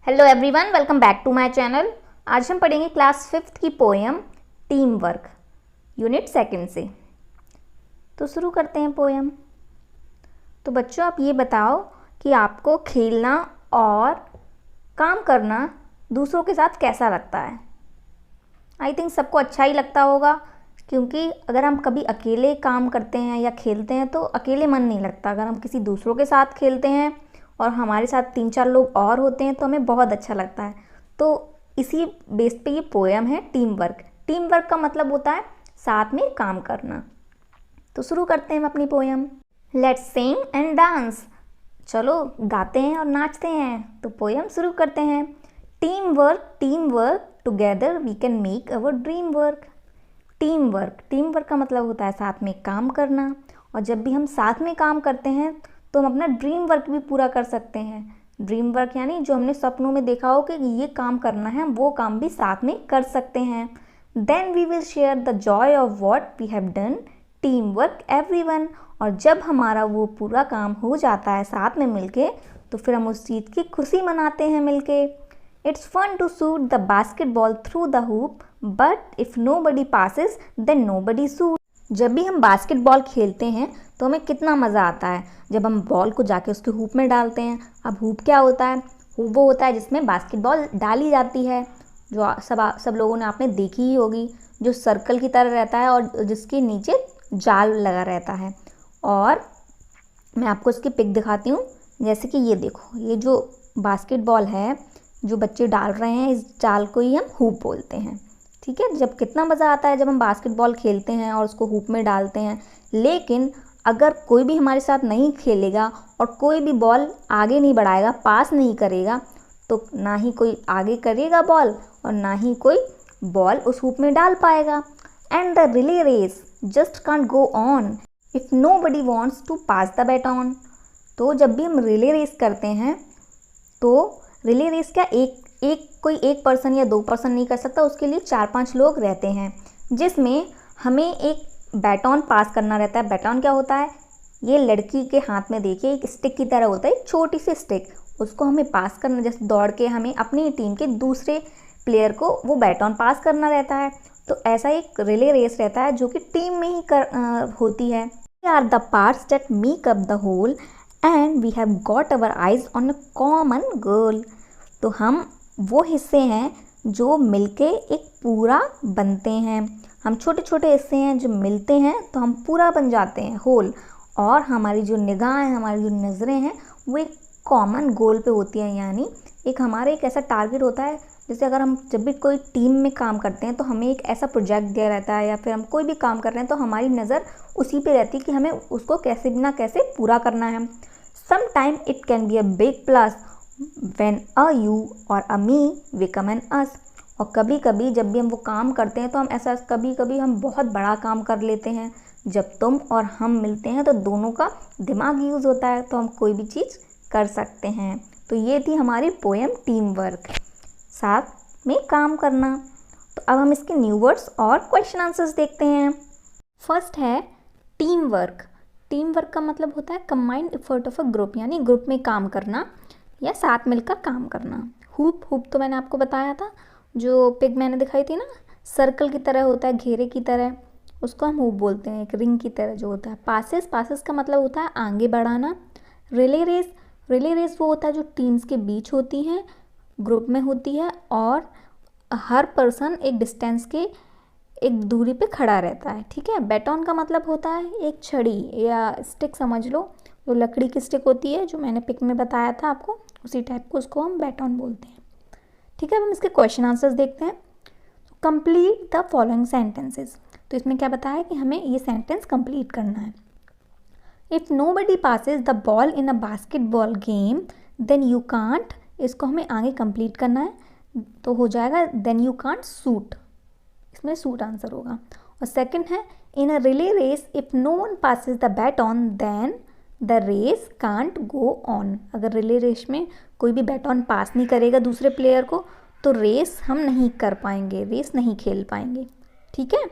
Hello everyone, welcome back to my channel. आज हम पढ़ेंगे क्लास 5th की पोएम टीम वर्क यूनिट 2 से। तो शुरू करते हैं पोएम। तो बच्चों, आप ये बताओ कि आपको खेलना और काम करना दूसरों के साथ कैसा लगता है। आई थिंक सबको अच्छा ही लगता होगा, क्योंकि अगर हम कभी अकेले काम करते हैं या खेलते हैं तो अकेले मन नहीं लगता। अगर हम किसी दूसरों के साथ खेलते हैं और हमारे साथ 3-4 लोग और होते हैं तो हमें बहुत अच्छा लगता है। तो इसी बेस पे ये पोएम है टीम वर्क। टीम वर्क का मतलब होता है साथ में काम करना। तो शुरू करते हैं हम अपनी poem. Let's sing and dance. चलो गाते हैं और नाचते हैं। तो पोएम शुरू करते हैं। Team work together we can make our dream work. Team work का मतलब होता है साथ में काम करना। और जब भी हम साथ में काम करते हैं तो हम अपना ड्रीम वर्क भी पूरा कर सकते हैं। ड्रीम वर्क यानी जो हमने सपनों में देखा हो कि ये काम करना है, वो काम भी साथ में कर सकते हैं। Then we will share the joy of what we have done. Team work everyone. और जब हमारा वो पूरा काम हो जाता है साथ में मिलके, तो फिर हम उस चीज़ की खुशी मनाते हैं मिलके। It's fun to shoot the basketball through the hoop, but if nobody passes then nobody shoot. जब भी हम बास्केटबॉल खेलते हैं तो हमें कितना मज़ा आता है जब हम बॉल को जाके उसके हूप में डालते हैं। अब हूप क्या होता है? हूप वो होता है जिसमें बास्केटबॉल डाली जाती है, जो सब लोगों ने आपने देखी ही होगी, जो सर्कल की तरह रहता है और जिसके नीचे जाल लगा रहता है। और मैं आपको इसकी पिक दिखाती हूँ। जैसे कि ये देखो, ये जो बास्केटबॉल है जो बच्चे डाल रहे हैं, इस जाल को ही हम हूप बोलते हैं। ठीक है, जब कितना मज़ा आता है जब हम बास्केटबॉल खेलते हैं और उसको हूप में डालते हैं। लेकिन अगर कोई भी हमारे साथ नहीं खेलेगा और कोई भी बॉल आगे नहीं बढ़ाएगा, पास नहीं करेगा, तो ना ही कोई आगे करेगा बॉल और ना ही कोई बॉल उस हूप में डाल पाएगा। And the relay race just can't go on if nobody wants to pass the baton. तो जब भी हम रिले रेस करते हैं तो रिले रेस क्या कोई एक पर्सन या 2 पर्सन नहीं कर सकता, उसके लिए 4-5 लोग रहते हैं, जिसमें हमें एक बैटन पास करना रहता है। बैटन क्या होता है? ये लड़की के हाथ में देखिए एक स्टिक की तरह होता है, एक छोटी सी स्टिक। उसको हमें पास करना, जैसे दौड़ के हमें अपनी टीम के दूसरे प्लेयर को वो बैटन पास करना रहता है। तो ऐसा एक रिले रेस रहता है जो कि टीम में ही होती है। We are the parts that make up the whole and we have got our eyes on a common goal. तो हम वो हिस्से हैं जो मिलके एक पूरा बनते हैं। हम छोटे छोटे हिस्से हैं जो मिलते हैं तो हम पूरा बन जाते हैं, होल। और हमारी जो निगाहें, हमारी जो नज़रें हैं, वो एक कॉमन गोल पे होती हैं। यानी एक ऐसा टारगेट होता है, जैसे अगर हम जब भी कोई टीम में काम करते हैं तो हमें एक ऐसा प्रोजेक्ट दिया रहता है, या फिर हम कोई भी काम कर रहे हैं तो हमारी नज़र उसी पे रहती है कि हमें उसको कैसे ना कैसे पूरा करना है। Sometime it can be a big plus when a you or a me become an us। और कभी कभी जब भी हम वो काम करते हैं तो हम ऐसा कभी कभी हम बहुत बड़ा काम कर लेते हैं। जब तुम और हम मिलते हैं तो दोनों का दिमाग यूज़ होता है, तो हम कोई भी चीज़ कर सकते हैं। तो ये थी हमारी पोएम टीम वर्क, साथ में काम करना। तो अब हम इसके न्यू वर्ड्स और क्वेश्चन आंसर्स देखते हैं। फर्स्ट है टीम वर्क। टीम वर्क का मतलब होता है combined effort of a group, यानी ग्रुप में काम करना या साथ मिलकर काम करना। हूप तो मैंने आपको बताया था, जो पिग मैंने दिखाई थी ना, सर्कल की तरह होता है, घेरे की तरह, उसको हम हूप बोलते हैं, एक रिंग की तरह जो होता है। पासेस का मतलब होता है आगे बढ़ाना। रिले रेस वो होता है जो टीम्स के बीच होती है, ग्रुप में होती है, और हर पर्सन एक डिस्टेंस के एक दूरी पे खड़ा रहता है। ठीक है। बैटन का मतलब होता है एक छड़ी या स्टिक समझ लो, जो लकड़ी की स्टिक होती है, जो मैंने पिक में बताया था आपको, उसी टाइप को उसको हम बैटन बोलते हैं। ठीक है। अब हम इसके क्वेश्चन आंसर्स देखते हैं। Complete the following sentences. तो इसमें क्या बताया है कि हमें ये सेंटेंस कंप्लीट करना है। If nobody passes the ball in a basketball game then you can't, इसको हमें आगे कंप्लीट करना है, तो हो जाएगा देन यू कांट शूट, इसमें शूट आंसर होगा। और सेकंड है in a relay race if no one passes the baton then the race can't go on. अगर रिले रेस में कोई भी बैटन पास नहीं करेगा दूसरे प्लेयर को तो रेस हम नहीं कर पाएंगे, रेस नहीं खेल पाएंगे। ठीक है।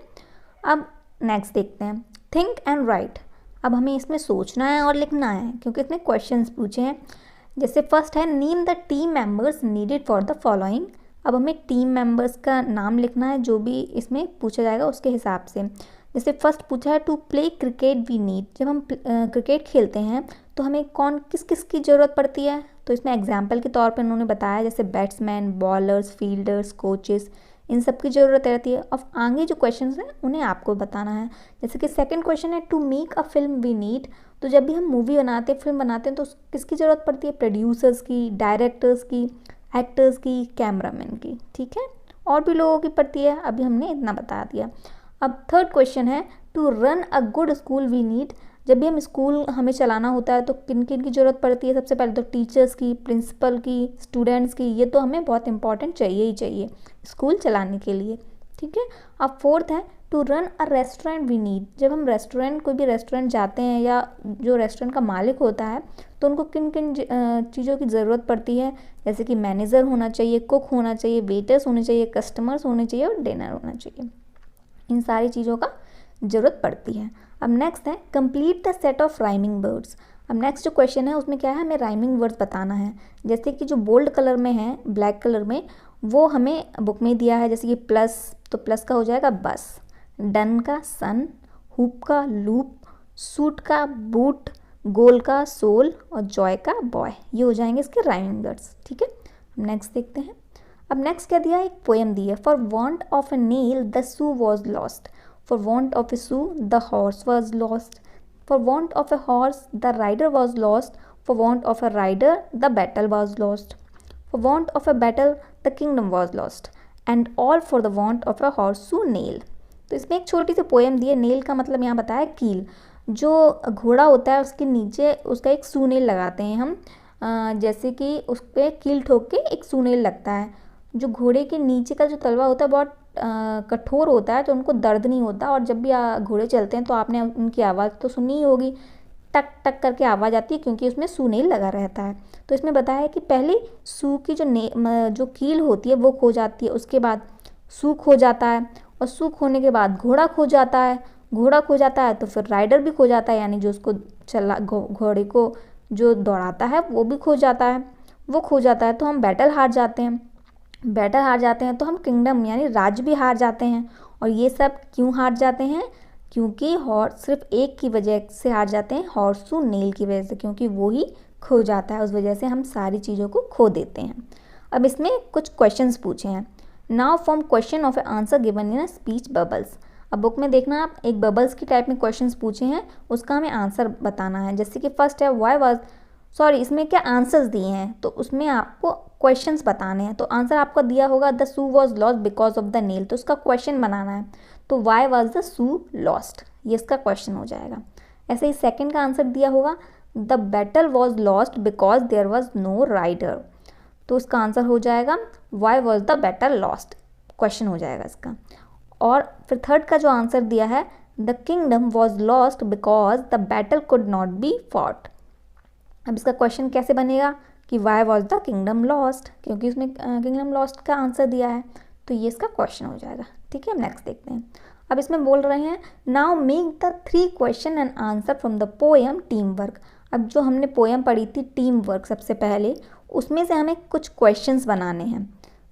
अब नेक्स्ट देखते हैं थिंक एंड राइट। अब हमें इसमें सोचना है और लिखना है, क्योंकि इसमें क्वेश्चंस पूछे हैं। जैसे फर्स्ट है name the team members needed for the following. अब हमें टीम मेंबर्स का नाम लिखना है, जो भी इसमें पूछा जाएगा उसके हिसाब से। जैसे फर्स्ट पूछा है to play cricket we need. जब हम क्रिकेट खेलते हैं तो हमें कौन किस किस की ज़रूरत पड़ती है, तो इसमें एग्जाम्पल के तौर पर उन्होंने बताया जैसे बैट्समैन, बॉलर्स, फील्डर्स, कोचेस, इन सब की ज़रूरत रहती है। अब आगे जो क्वेश्चन हैं उन्हें आपको बताना है। जैसे कि सेकंड क्वेश्चन है to make a film we need. तो जब भी हम मूवी बनाते हैं, फिल्म बनाते हैं, तो किसकी ज़रूरत पड़ती है? प्रोड्यूसर्स की, डायरेक्टर्स की, एक्टर्स की, कैमरामैन की। ठीक है, और भी लोगों की पड़ती है, अभी हमने इतना बता दिया। अब थर्ड क्वेश्चन है to run a good school we need. जब भी हम स्कूल हमें चलाना होता है तो किन किन की ज़रूरत पड़ती है? सबसे पहले तो टीचर्स की, प्रिंसिपल की, स्टूडेंट्स की। ये तो हमें बहुत इंपॉर्टेंट चाहिए ही चाहिए स्कूल चलाने के लिए। ठीक है, अब फोर्थ है to run a restaurant we need. जब हम रेस्टोरेंट, कोई भी रेस्टोरेंट जाते हैं या जो रेस्टोरेंट का मालिक होता है, तो उनको किन किन चीज़ों की ज़रूरत पड़ती है? जैसे कि मैनेजर होना चाहिए, कुक होना चाहिए, वेटर्स होने चाहिए, कस्टमर्स होने चाहिए और डिनर होना चाहिए। इन सारी चीज़ों का ज़रूरत पड़ती है। अब नेक्स्ट है complete the set of rhyming words. अब नेक्स्ट जो क्वेश्चन है उसमें क्या है, हमें राइमिंग वर्ड्स बताना है। जैसे कि जो बोल्ड कलर में है, ब्लैक कलर में, वो हमें बुक में दिया है। जैसे कि प्लस, तो प्लस का हो जाएगा बस, डन का सन, हुप का लूप, सूट का बूट, गोल का सोल और जॉय का बॉय। ये हो जाएंगे इसके राइमिंग वर्ड्स। ठीक है, नेक्स्ट देखते हैं। अब नेक्स्ट क्या दिया है, एक पोएम दी है। For want of a nail the shoe was lost. For want of a shoe the horse was lost. For want of a horse the rider was lost. For want of a rider the battle was lost. For want of a battle the kingdom was lost. And all for the want of a horseshoe nail. तो इसमें एक छोटी सी poem दी है। Nail का मतलब यहाँ बताया कील। जो घोड़ा होता है उसके नीचे उसका एक सूनेल लगाते हैं हम, जैसे कि उस पर कील ठोक के एक सूनेल लगता है। जो घोड़े के नीचे का जो तलवा होता है बहुत कठोर होता है, तो उनको दर्द नहीं होता। और जब भी घोड़े चलते हैं तो आपने उनकी आवाज़ तो सुनी ही होगी, टक टक करके आवाज़ आती है, क्योंकि उसमें सूनेल लगा रहता है। तो इसमें बताया है कि पहले सू की जो कील होती है वो खो जाती है, उसके बाद सू खो जाता है, और सू खोने के बाद घोड़ा खो जाता है, घोड़ा खो जाता है तो फिर राइडर भी खो जाता है, यानी जो उसको घोड़े को जो दौड़ाता है वो भी खो जाता है। वो खो जाता है तो हम बैटल हार जाते हैं, बैटल हार जाते हैं तो हम किंगडम यानी राज्य भी हार जाते हैं। और ये सब क्यों हार जाते हैं? क्योंकि हॉर्स सिर्फ एक की वजह से हार जाते हैं, हॉर्सू नेल की वजह से, क्योंकि वो ही खो जाता है। उस वजह से हम सारी चीज़ों को खो देते हैं। अब इसमें कुछ क्वेश्चंस पूछे हैं। Now form question of A answer given in a speech bubbles. अब बुक में देखना आप, एक बबल्स की टाइप में क्वेश्चंस पूछे हैं, उसका हमें आंसर बताना है। जैसे कि फर्स्ट है वाई वाज, सॉरी इसमें क्या आंसर्स दिए हैं, तो उसमें आपको क्वेश्चंस बताने हैं। तो आंसर आपको दिया होगा the shoe was lost because of the nail, तो उसका क्वेश्चन बनाना है। तो Y was the shoe lost, ये इसका क्वेश्चन हो जाएगा। ऐसे ही सेकंड का आंसर दिया होगा the battle was lost because there was no rider, तो उसका आंसर हो जाएगा why was the battle lost, question हो जाएगा इसका। और फिर थर्ड का जो आंसर दिया है the kingdom was lost because the battle could not be fought. अब इसका क्वेश्चन कैसे बनेगा कि Y was the kingdom lost, क्योंकि उसमें किंगडम लॉस्ट का आंसर दिया है, तो ये इसका क्वेश्चन हो जाएगा। ठीक है, नेक्स्ट देखते हैं। अब इसमें बोल रहे हैं now make the 3 question and answer from the poem team work. अब जो हमने पोएम पढ़ी थी टीम वर्क सबसे पहले, उसमें से हमें कुछ क्वेश्चंस बनाने हैं,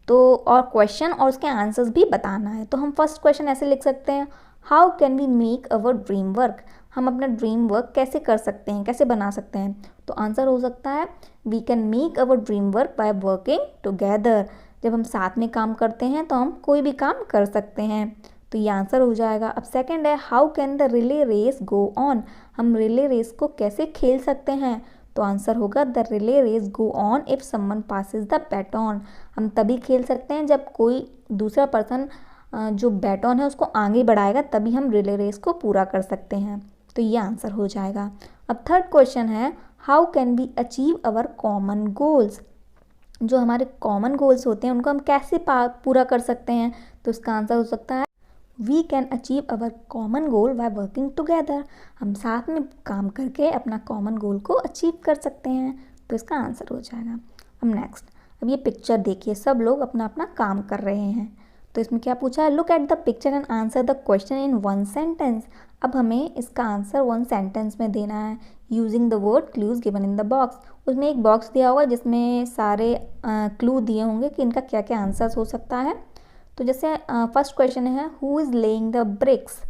तो और क्वेश्चन और उसके आंसर्स भी बताना है। तो हम फर्स्ट क्वेश्चन ऐसे लिख सकते हैं, how can we make our dream work. हम अपना ड्रीम वर्क कैसे कर सकते हैं, कैसे बना सकते हैं? तो आंसर हो सकता है we can make our dream work by working together. जब हम साथ में काम करते हैं तो हम कोई भी काम कर सकते हैं, तो ये आंसर हो जाएगा। अब सेकंड है how can the relay race go on. हम रिले रेस को कैसे खेल सकते हैं? तो आंसर होगा the relay race go on if someone passes the baton. हम तभी खेल सकते हैं जब कोई दूसरा पर्सन जो बैटन है उसको आगे बढ़ाएगा, तभी हम रिले रेस को पूरा कर सकते हैं, तो ये आंसर हो जाएगा। अब थर्ड क्वेश्चन है how can we achieve our common goals. जो हमारे कॉमन गोल्स होते हैं उनको हम कैसे पूरा कर सकते हैं? तो इसका आंसर हो सकता है we can achieve our common goal by working together. हम साथ में काम करके अपना कॉमन गोल को अचीव कर सकते हैं, तो इसका आंसर हो जाएगा। अब नेक्स्ट, अब ये पिक्चर देखिए, सब लोग अपना अपना काम कर रहे हैं। तो इसमें क्या पूछा है, look at the picture and answer the question in 1 sentence. अब हमें इसका आंसर 1 सेंटेंस में देना है, using the word clues given in the box. उसमें एक बॉक्स दिया हुआ है जिसमें सारे क्लू दिए होंगे कि इनका क्या क्या आंसर्स हो सकता है। तो जैसे फर्स्ट क्वेश्चन है who is laying the bricks.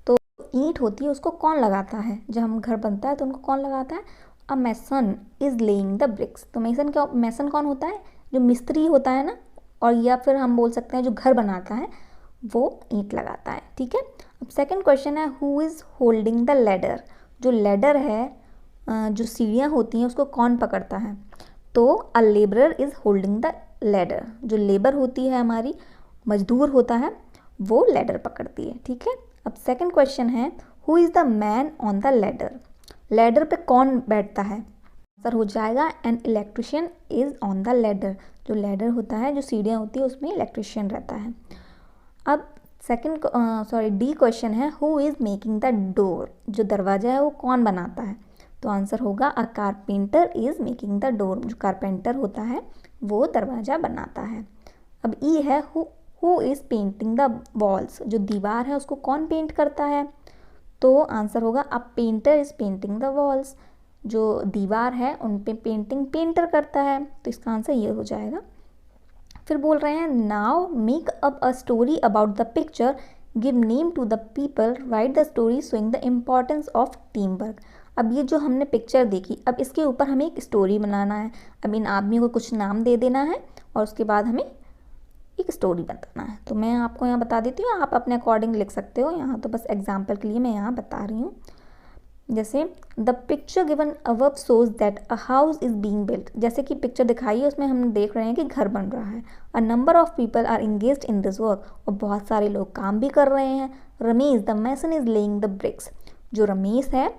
तो ईंट होती है उसको कौन लगाता है, जब हम घर बनता है तो उनको कौन लगाता है, अ मैसन इज़ लेइंग द ब्रिक्स। तो मैसन कौन होता है, जो मिस्त्री होता है ना, और या फिर हम बोल सकते हैं जो घर बनाता है वो ईंट लगाता है। ठीक है। अब सेकंड क्वेश्चन है who is holding the ladder. जो लैडर है, जो सीढ़ियाँ होती हैं उसको कौन पकड़ता है, तो a labourer is holding the ladder. जो लेबर होती है हमारी, मजदूर होता है, वो लैडर पकड़ती है। ठीक है। अब सेकंड क्वेश्चन है who is the man on the ladder. Ladder पे कौन बैठता है, आंसर हो जाएगा an electrician is on the ladder. जो लैडर होता है, जो सीढ़ियाँ होती है, उसमें इलेक्ट्रिशियन रहता है। अब डी क्वेश्चन है who is making the door. जो दरवाज़ा है वो कौन बनाता है, तो आंसर होगा अ carpenter is making the door. जो कारपेंटर होता है वो दरवाज़ा बनाता है। अब ई है who is painting the walls. जो दीवार है उसको कौन पेंट करता है, तो आंसर होगा a painter is painting the walls. जो दीवार है उन पे पेंटिंग पेंटर करता है, तो इसका आंसर ये हो जाएगा। फिर बोल रहे हैं now make up a story about the picture, give name to the people, write the story showing the importance of team work. अब ये जो हमने पिक्चर देखी, अब इसके ऊपर हमें एक स्टोरी बनाना है। अब इन आदमियों को कुछ नाम दे देना है और उसके बाद हमें एक स्टोरी बताना है। तो मैं आपको यहाँ बता देती हूँ, आप अपने अकॉर्डिंग लिख सकते हो। यहाँ तो बस एग्जाम्पल के लिए मैं यहाँ बता रही हूँ। जैसे the picture given above shows that a house is being built. जैसे कि पिक्चर दिखाई है उसमें हम देख रहे हैं कि घर बन रहा है। A number of people are engaged in this work. और बहुत सारे लोग काम भी कर रहे हैं। Ramesh the mason is laying the bricks. जो रमेश है,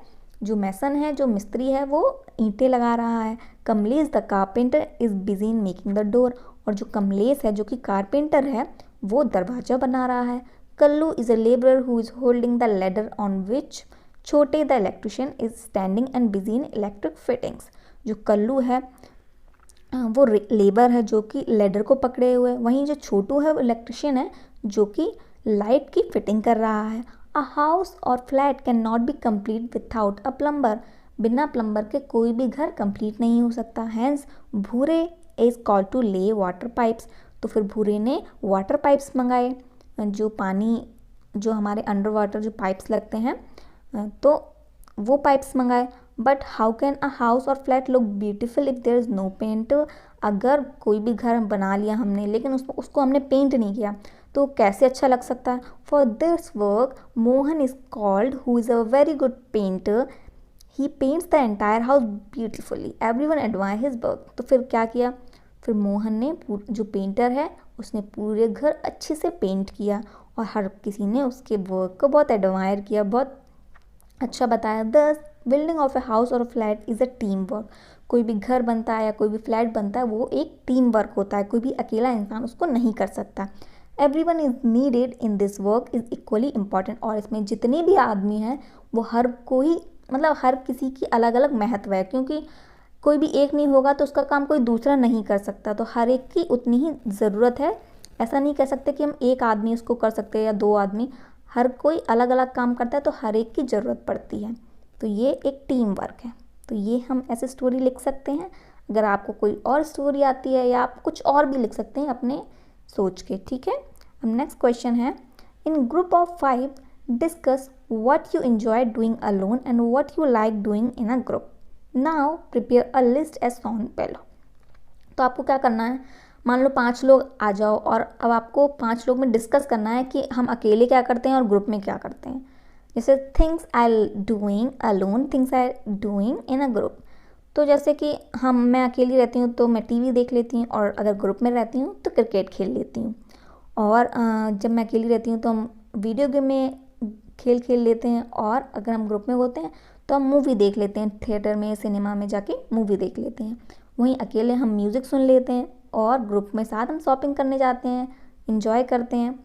जो मैसन है, जो मिस्त्री है, वो ईंटें लगा रहा है। Kamlesh the carpenter is busy in making the door. और जो कमलेश है, जो कि कारपेंटर है, वो दरवाजा बना रहा है। Kallu is a labourer who is holding the ladder on which Chhote the electrician is standing and busy in electric fittings. जो कल्लू है वो लेबर है जो कि लैडर को पकड़े हुए। वहीं जो छोटू है वो इलेक्ट्रिशियन है जो कि लाइट की फिटिंग कर रहा है। अ house or flat can not be complete without a plumber. बिना प्लम्बर के कोई भी घर कंप्लीट नहीं हो सकता। हैंस भूरे इज कॉल्ड टू ले वाटर पाइप्स। तो फिर भूरे ने वाटर पाइप्स मंगाए, जो पानी, जो हमारे अंडर वाटर जो पाइप्स लगते हैं, तो वो पाइप्स मंगाए। But how can a house or flat look beautiful if there is no paint. अगर कोई भी घर बना लिया हमने लेकिन उसको हमने पेंट नहीं किया तो कैसे अच्छा लग सकता है। For this work Mohan is called who is a very good painter. He paints the entire house beautifully, everyone admire his work. तो फिर क्या किया, फिर मोहन ने, जो पेंटर है, उसने पूरे घर अच्छे से पेंट किया और हर किसी ने उसके वर्क को बहुत एडमायर किया, बहुत अच्छा बताया। दस building of a house or flat is a team work. कोई भी घर बनता है या कोई भी फ्लैट बनता है वो एक टीम वर्क होता है, कोई भी अकेला इंसान उसको नहीं कर सकता। Everyone is needed in this work is equally important. और इसमें जितने भी आदमी हैं वो हर कोई, मतलब हर किसी की अलग अलग महत्व है, क्योंकि कोई भी एक नहीं होगा तो उसका काम कोई दूसरा नहीं कर सकता। तो हर एक की उतनी ही ज़रूरत है। ऐसा नहीं कह सकते कि हम एक आदमी उसको कर सकते हैं या दो आदमी, हर कोई अलग अलग काम करता है तो हर एक की ज़रूरत पड़ती है। तो ये एक टीम वर्क है। तो ये हम ऐसे स्टोरी लिख सकते हैं। अगर आपको कोई और स्टोरी आती है या आप कुछ और भी लिख सकते हैं अपने सोच के। ठीक है। अब नेक्स्ट क्वेश्चन है in group of 5 discuss what you enjoy doing alone and what you like doing in a group. Now prepare a list as shown below. तो आपको क्या करना है, मान लो 5 लोग आ जाओ और अब आपको 5 लोग में डिस्कस करना है कि हम अकेले क्या करते हैं और ग्रुप में क्या करते हैं। जैसे things I doing alone, things I doing in a group. तो जैसे कि मैं अकेली रहती हूँ तो मैं टीवी देख लेती हूँ, और अगर ग्रुप में रहती हूँ तो क्रिकेट खेल लेती हूँ। और जब मैं अकेली रहती हूँ तो हम वीडियो गेम में खेल लेते हैं, और अगर हम ग्रुप में होते हैं तो हम मूवी देख लेते हैं, थिएटर में, सिनेमा में जाके मूवी देख लेते हैं। वहीं अकेले हम म्यूज़िक सुन लेते हैं, और ग्रुप में साथ हम शॉपिंग करने जाते हैं, इंजॉय करते हैं।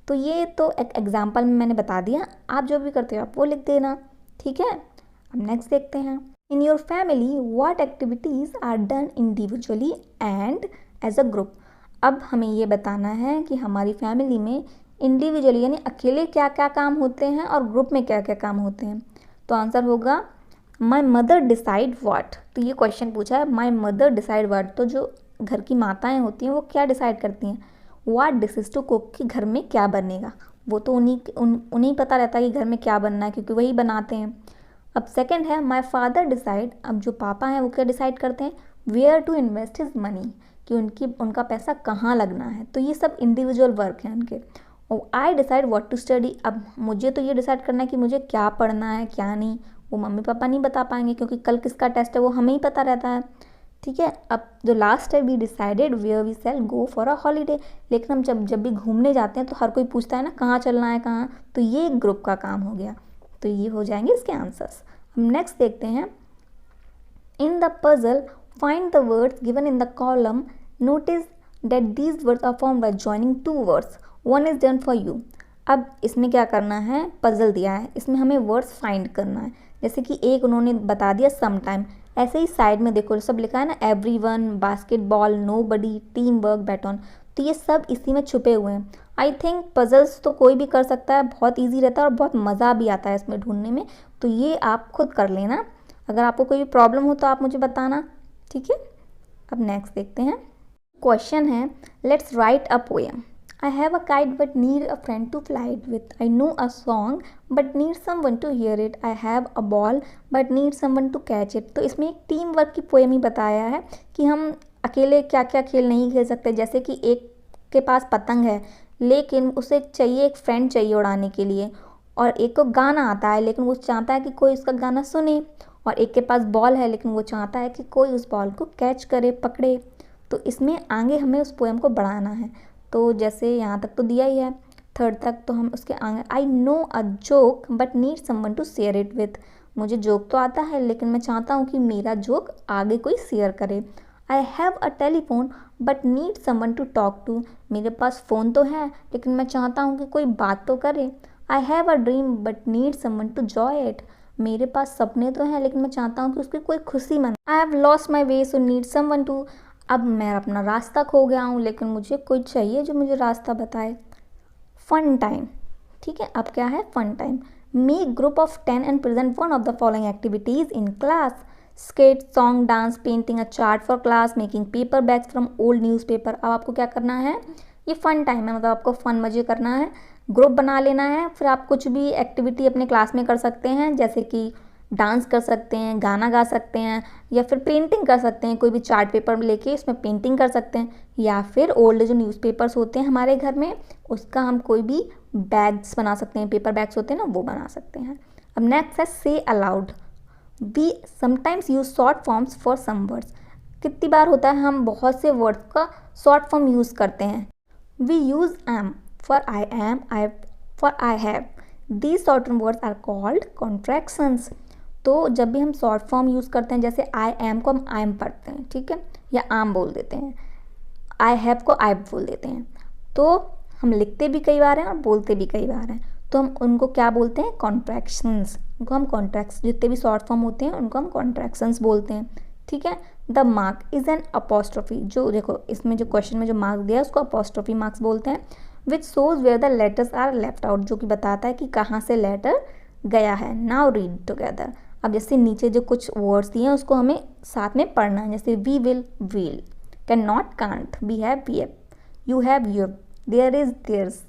तो ये तो एक एग्जांपल में मैंने बता दिया, आप जो भी करते हो आप वो लिख देना। ठीक है। अब नेक्स्ट देखते हैं in your family what activities are done individually and as a group. अब हमें ये बताना है कि हमारी फैमिली में इंडिविजुअली यानी अकेले क्या क्या काम होते हैं और ग्रुप में क्या क्या काम होते हैं। तो आंसर होगा माई मदर डिसाइड व्हाट, तो ये क्वेश्चन पूछा है माई मदर डिसाइड व्हाट, तो जो घर की माताएं होती हैं वो क्या डिसाइड करती हैं, व्हाट डिशेज टू कुक, कि घर में क्या बनेगा, वो तो उन्हीं पता रहता है कि घर में क्या बनना है क्योंकि वही बनाते हैं। अब सेकंड है माई फादर डिसाइड, अब जो पापा हैं वो क्या डिसाइड करते हैं, where to invest his money, कि उनका पैसा कहाँ लगना है, तो ये सब इंडिविजुअल वर्क हैं उनके। और I decide what to study, अब मुझे तो ये डिसाइड करना है कि मुझे क्या पढ़ना है क्या नहीं, वो मम्मी पापा नहीं बता पाएंगे क्योंकि कल किसका टेस्ट है वो हमें ही पता रहता है। ठीक है, अब जो लास्ट है we decided where we shall go for a holiday, लेकिन हम जब भी घूमने जाते हैं तो हर कोई पूछता है ना कहाँ चलना है कहाँ, तो ये एक ग्रुप का काम हो गया, तो ये हो जाएंगे इसके आंसर्स। हम नेक्स्ट देखते हैं, in the puzzle find the words given in the column, notice that these words are formed by joining two words, one is done for you. अब इसमें क्या करना है, पजल दिया है, इसमें हमें वर्ड्स फाइंड करना है, जैसे कि एक उन्होंने बता दिया सम टाइम, ऐसे ही साइड में देखो सब लिखा है ना, everyone, basketball, nobody, team work, bat on, तो ये सब इसी में छुपे हुए हैं। आई थिंक पजल्स तो कोई भी कर सकता है, बहुत ईजी रहता है और बहुत मज़ा भी आता है इसमें ढूंढने में, तो ये आप खुद कर लेना, अगर आपको कोई भी प्रॉब्लम हो तो आप मुझे बताना। ठीक है, अब नेक्स्ट देखते हैं, क्वेश्चन है let's write a poem. I have a kite but need a friend to fly it with. I know a song but need someone to hear it. I have a ball but need someone to catch it. तो इसमें एक team work की poem ही बताया है कि हम अकेले क्या क्या खेल नहीं खेल सकते, जैसे कि एक के पास पतंग है लेकिन उसे चाहिए एक फ्रेंड चाहिए उड़ाने के लिए, और एक को गाना आता है लेकिन वो चाहता है कि कोई उसका गाना सुने, और एक के पास बॉल है लेकिन वो चाहता है कि कोई उस बॉल को कैच करे, पकड़े। तो इसमें आगे हमें उस पोएम को बढ़ाना है, तो जैसे यहाँ तक तो दिया ही है, थर्ड तक तो हम उसके आगे, I know a joke but need someone to share it with, मुझे जोक तो आता है लेकिन मैं चाहता हूँ कि मेरा जोक आगे कोई शेयर करे। I have a telephone but need someone to talk to, मेरे पास फ़ोन तो है लेकिन मैं चाहता हूँ कि कोई बात तो करे। I have a dream but need someone to joy it, मेरे पास सपने तो हैं लेकिन मैं चाहता हूँ कि उसकी कोई खुशी मना। I have lost my way so need someone to, अब मैं अपना रास्ता खो गया हूँ लेकिन मुझे कोई चाहिए जो मुझे रास्ता बताए। फन टाइम, ठीक है, अब क्या है fun time, make group of 10 and present one of the following activities in class, skate, song, dance, painting a chart for class, making paper bags from old newspaper. अब आपको क्या करना है, ये फन टाइम है, मतलब आपको फन मजे करना है, ग्रुप बना लेना है, फिर आप कुछ भी एक्टिविटी अपने क्लास में कर सकते हैं, जैसे कि डांस कर सकते हैं, गाना गा सकते हैं, या फिर पेंटिंग कर सकते हैं, कोई भी चार्ट पेपर लेके इसमें पेंटिंग कर सकते हैं, या फिर ओल्ड जो न्यूज़पेपर्स होते हैं हमारे घर में उसका हम कोई भी बैग्स बना सकते हैं, पेपर बैग्स होते हैं ना वो बना सकते हैं। अब नेक्स्ट है say aloud, we sometimes use short forms for some words, कितनी बार होता है हम बहुत से वर्ड्स का शॉर्ट फॉर्म यूज़ करते हैं। We use m for I am, I for I have, these short words are called contractions. तो जब भी हम शॉर्ट फॉर्म यूज़ करते हैं, जैसे आई एम को हम आई एम पढ़ते हैं, ठीक है, या आम बोल देते हैं, आई हैव को आई बोल देते हैं, तो हम लिखते भी कई बार हैं और बोलते भी कई बार हैं, तो हम उनको क्या बोलते हैं, कॉन्ट्रैक्शंस, उनको हम कॉन्ट्रैक्स, जितने भी शॉर्ट फॉर्म होते हैं उनको हम कॉन्ट्रैक्शंस बोलते हैं। ठीक है, the mark is an apostrophe, जो देखो इसमें जो क्वेश्चन में जो मार्क दिया है उसको अपोस्ट्रोफी मार्क्स बोलते हैं, which shows where the letters are left out, जो कि बताता है कि कहाँ से लेटर गया है। नाउ रीड टुगेदर, अब जैसे नीचे जो कुछ वर्ड्स दिए हैं उसको हमें साथ में पढ़ना है, जैसे we will will, can not can't, we have we have, you have you're, there is there's,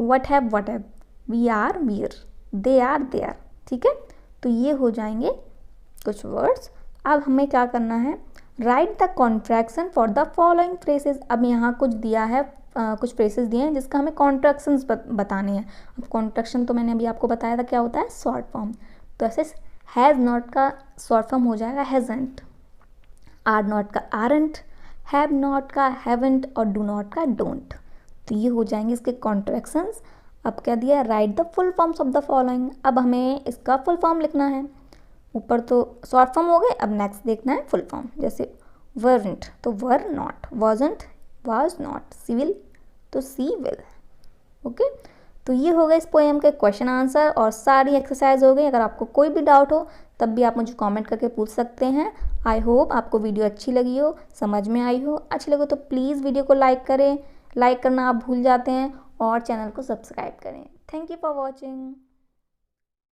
what have what have, we are we're, they are they're. ठीक है, तो ये हो जाएंगे कुछ वर्ड्स। अब हमें क्या करना है, write the contraction for the following phrases. अब यहाँ कुछ दिया है, कुछ फ्रेसेस दिए हैं जिसका हमें कॉन्ट्रैक्शंस बताने हैं। अब कॉन्ट्रैक्शन तो मैंने अभी आपको बताया था क्या होता है, शॉर्ट फॉर्म, तो ऐसे हैज़ नॉट का शॉर्ट फॉर्म हो जाएगा हैज़ंट, आर नॉट का आरंट, हैव नॉट का हैवंट और डू नॉट का डोंट। तो ये हो जाएंगे इसके कॉन्ट्रैक्शंस। अब क्या दिया है, write the full forms of the following. अब हमें इसका फुल फॉर्म लिखना है, ऊपर तो शॉर्ट फॉर्म हो गए, अब नेक्स्ट देखना है फुल फॉर्म, जैसे वरंट तो were not, wasn't was not, she'll तो सी विल। ओके, तो ये हो गए इस पोएम के क्वेश्चन आंसर और सारी एक्सरसाइज हो गई। अगर आपको कोई भी डाउट हो तब भी आप मुझे कमेंट करके पूछ सकते हैं। आई होप आपको वीडियो अच्छी लगी हो, समझ में आई हो। अच्छी लगे तो प्लीज़ वीडियो को लाइक करें, लाइक करना आप भूल जाते हैं, और चैनल को सब्सक्राइब करें। Thank you for watching.